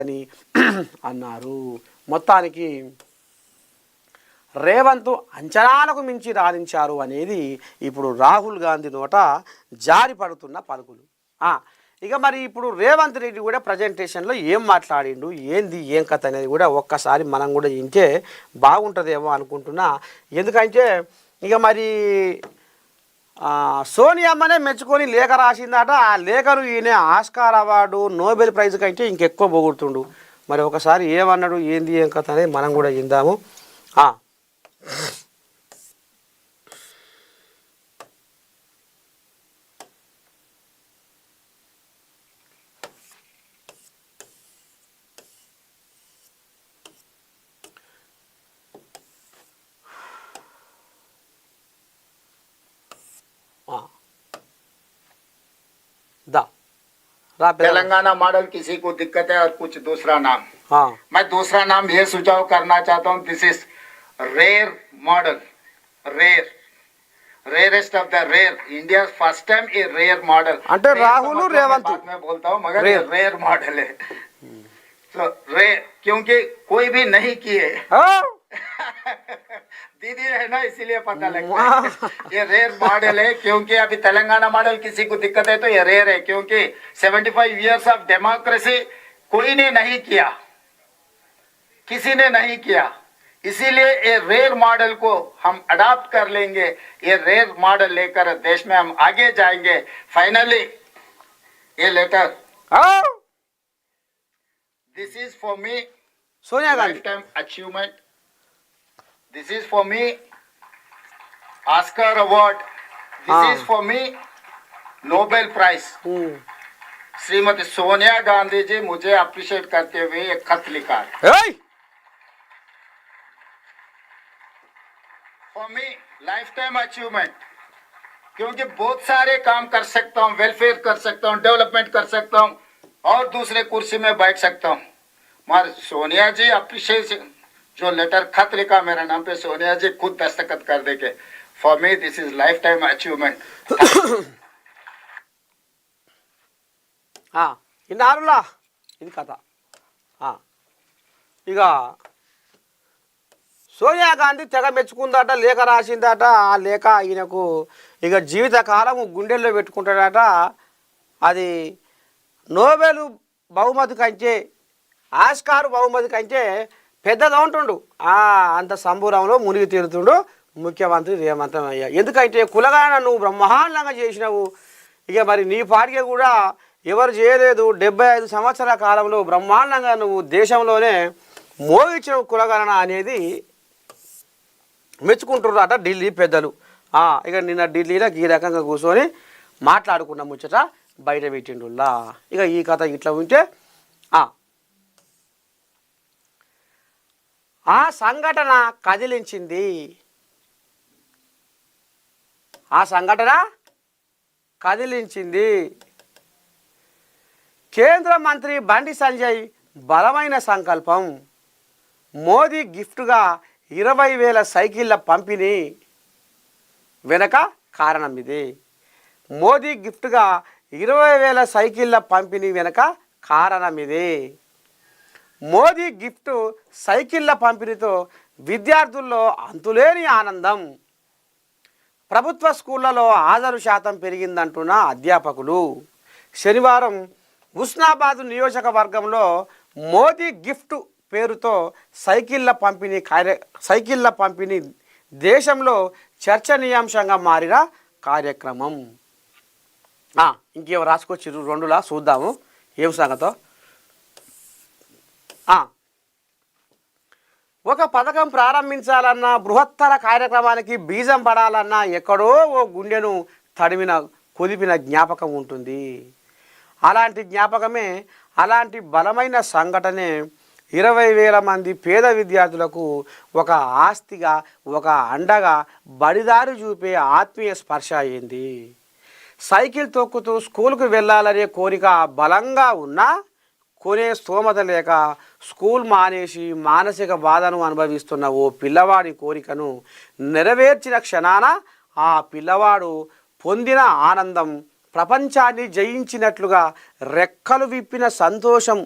అని అన్నారు. మొత్తానికి రేవంత్ అంచనాలకు మించి రాణించారు అనేది ఇప్పుడు రాహుల్ గాంధీ నోట జారి పడుతున్న పలుకులు. ఇక మరి ఇప్పుడు రేవంత్ రెడ్డి కూడా ప్రజెంటేషన్లో ఏం మాట్లాడిండు, ఏంది ఏం కథ అనేది కూడా ఒక్కసారి మనం కూడా వింటే బాగుంటుందేమో అనుకుంటున్నా. ఎందుకంటే ఇక మరి సోనియమ్మనే మెచ్చుకొని లేఖ రాసిందట. ఆ లేఖను ఈయన ఆస్కార్ అవార్డు నోబెల్ ప్రైజ్ కంటే ఇంకెక్కువ పొగుడుతుండు. మరి ఒకసారి ఏమన్నాడు, ఏంది ఏం కథ అనేది మనం కూడా విందాము. तेलंगाना मॉडल किसी को दिक्कत है और कुछ दूसरा नाम। मैं दूसरा नाम ये सुझाव करना चाहता हूँ, this is rare model, rarest of the rare, India first time a rare model. अंटे राहुल रेवंत मैं बोलता हूँ मगर ये रेयर मॉडल है। तो रेयर क्योंकि कोई भी नहीं किए दीदी है ना, इसीलिए पता लगता है ये रेयर मॉडल है। क्योंकि अभी तेलंगाना मॉडल किसी को दिक्कत है तो ये रेयर है, क्योंकि 75 इयर्स ऑफ डेमोक्रेसी कोई ने नहीं किया, किसी ने नहीं किया। इसीलिए ये रेयर मॉडल को हम अडॉप्ट कर लेंगे। ये रेयर मॉडल लेकर देश में हम आगे जाएंगे। फाइनली ये letter, this is for me Sonia Gandhi life time achievement, this is for me Oscar award, this is for me Nobel prize। Shrimati Sonia Gandhi ji मुझे अप्रिशिएट करते हुए एक खत लिखा है for me life time achievement, क्योंकि बहुत सारे काम कर सकता हूँ, वेलफेयर कर सकता हूँ, डेवलपमेंट कर सकता हूँ और दूसरे कुर्सी में बैठ सकता हूँ। मगर सोनिया जी अप्रिशिएट जो लेटर खत लिखा मेरे नाम पे, सोनिया जी खुद दस्तखत कर देंगे। For me this is life time achievement. ఇన్నారులా ఇది కథ. ఇక సోనియా గాంధీ తెగ మెచ్చుకుందట, లేఖ రాసిందట. ఆ లేఖ ఈయనకు ఇక జీవితకాలం గుండెల్లో పెట్టుకుంటాడట. అది నోబెల్ బహుమతి కంటే, ఆస్కార్ బహుమతి కంటే పెద్దగా ఉంటుండు. అంత సంబూరంలో మునిగి తీరుతుండు ముఖ్యమంత్రి రేవంత్ అయ్య. ఎందుకంటే కులగాన నువ్వు బ్రహ్మాండంగా చేసినావు. ఇక మరి నీ పార్టీ కూడా ఎవరు చేయలేదు. 75 సంవత్సరాల కాలంలో బ్రహ్మాండంగా నువ్వు దేశంలోనే మోగించిన కులగణన అనేది మెచ్చుకుంటున్నారట ఢిల్లీ పెద్దలు. ఇక నిన్న ఢిల్లీలో ఈ రకంగా కూర్చొని మాట్లాడుకున్న ముచ్చట బయట పెట్టిండుల్లా. ఇక ఈ కథ ఇట్లా ఉంటే ఆ సంఘటన కదిలించింది. కేంద్ర మంత్రి బండి సంజయ్ బలమైన సంకల్పం. మోదీ గిఫ్ట్గా 20,000 సైకిళ్ళ పంపిణీ వెనక కారణం ఇది. మోదీ గిఫ్ట్గా 20,000 సైకిళ్ళ పంపిణీ వెనక కారణం ఇది. మోదీ గిఫ్ట్ సైకిళ్ళ పంపిణీతో విద్యార్థుల్లో అంతులేని ఆనందం. ప్రభుత్వ స్కూళ్లలో హాజరు శాతం పెరిగిందంటున్న అధ్యాపకులు. శనివారం హుస్నాబాద్ నియోజకవర్గంలో మోదీ గిఫ్ట్ పేరుతో సైకిళ్ళ పంపిణీ దేశంలో చర్చనీయాంశంగా మారిన కార్యక్రమం. ఇంకేమో రాసుకొచ్చిర్రు రెండులా చూద్దాము ఏం సంగతో. ఒక పథకం ప్రారంభించాలన్నా, బృహత్తర కార్యక్రమానికి బీజం పడాలన్నా ఎక్కడో ఓ గుండెను కుదిపిన జ్ఞాపకం ఉంటుంది. అలాంటి జ్ఞాపకమే, అలాంటి బలమైన సంఘటనే 20,000 మంది పేద విద్యార్థులకు ఒక ఆస్తిగా, ఒక అండగా, బడిదారి చూపే ఆత్మీయ స్పర్శ అయింది. సైకిల్ తొక్కుతూ స్కూల్కు వెళ్ళాలనే కోరిక బలంగా ఉన్నా కొనే స్తోమత లేక స్కూల్ మానేసి మానసిక బాధను అనుభవిస్తున్న ఓ పిల్లవాడి కోరికను నెరవేర్చిన క్షణాన ఆ పిల్లవాడు పొందిన ఆనందం ప్రపంచాన్ని జయించినట్లుగా రెక్కలు విప్పిన సంతోషం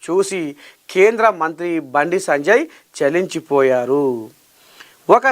చూసి కేంద్ర మంత్రి బండి సంజయ్ చలించిపోయారు. ఒక